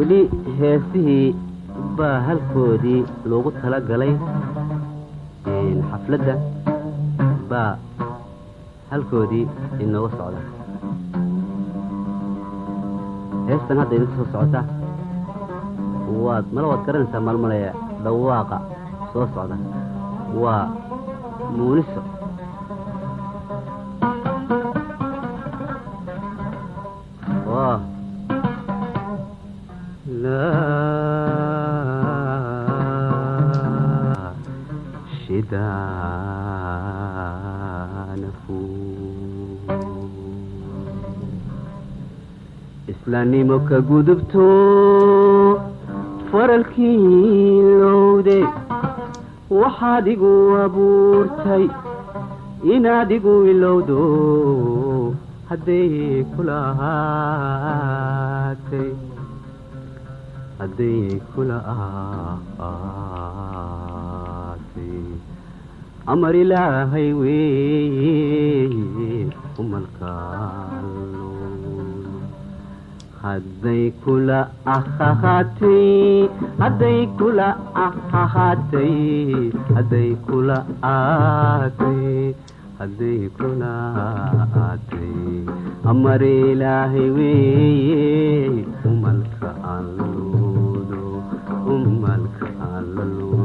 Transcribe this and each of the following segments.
ولي هذه بهالكودي لوقت هلا قلي الحفلة با هالكودي إنه وصعده هستن هذا ينسو صعده واد ملوات كرن سمال ملايا دواقة صو صعده ومونسو لا شدان فو إسلامي مكا قدبتو فرالكي لودي وحادقو أبورتي إنادقو اللودو هدي كلهاتي هدي كلهاتي أمر إلهي وي الكالون هدي كلهاتي هدي كلهاتي هدي كلهاتي هدي كلهاتي أمر إلهي وي الكالون الكالون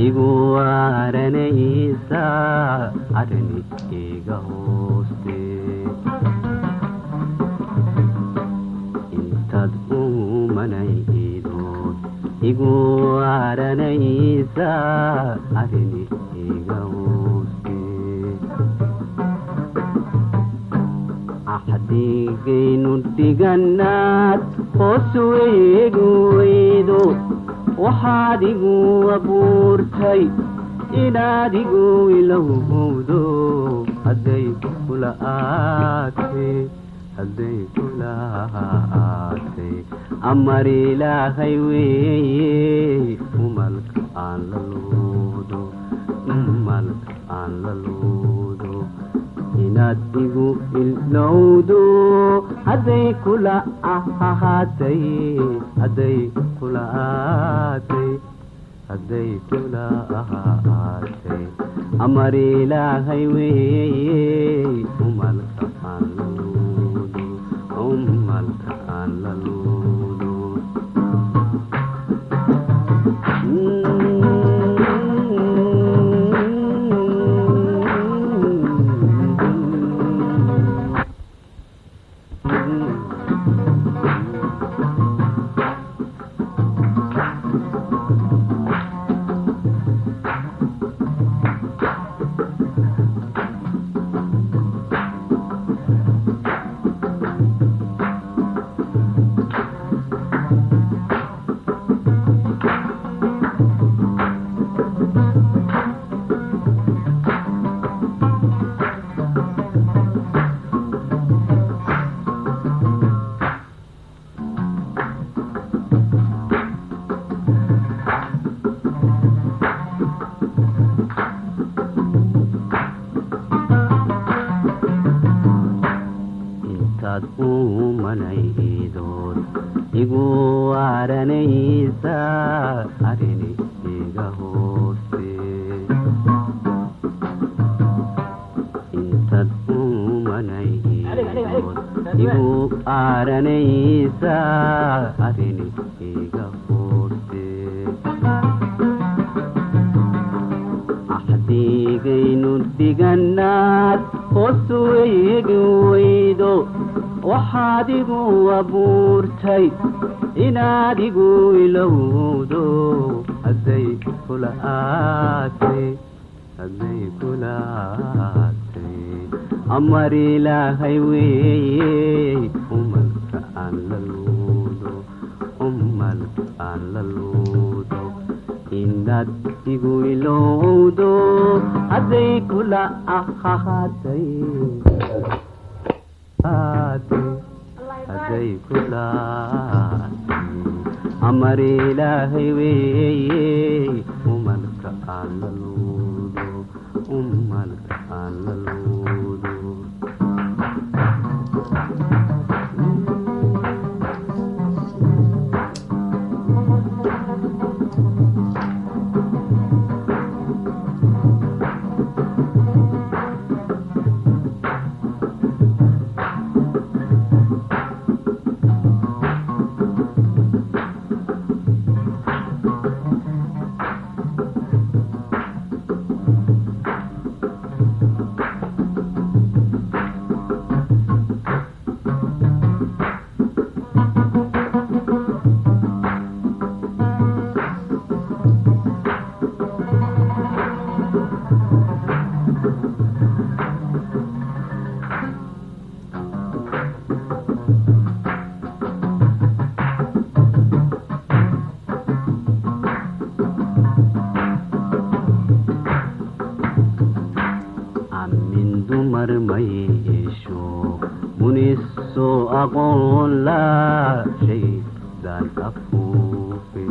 iguaranaysa arani iga hooste intad umanaydood iguaranaysa arani iga hooste axdigaynu dhiganaad hoos weegu weydo وحادقو أبورتي إنادقو إلوهودو هدي كلهاتي هدي كلهاتي أمر إلهي وي وملك عن للودو ملك عن للودو إنادقو إلوهودو هدي كلهاتي هدي كلهاتي هدي كلهاتي أمر إلهي وي وملك عن للودو وملك عن للودو umanaydood igu waaranaysa arini iga hooste intad umanaydood igu aaranaysa arrini iga furte axdigaynu dhiganaad hoosu eegi weydo waxaad igu abuurtay inaad igu ilowdo hadday kula aatay amar ilaahay weeye umalka aan la luudo inaad igu ilowdo hadday kula ahaatay amar ilaahay weeye umalka aan la luudo umalka aan la luudo dumar ma yeesho muniso aqoon la shaydaan afuufe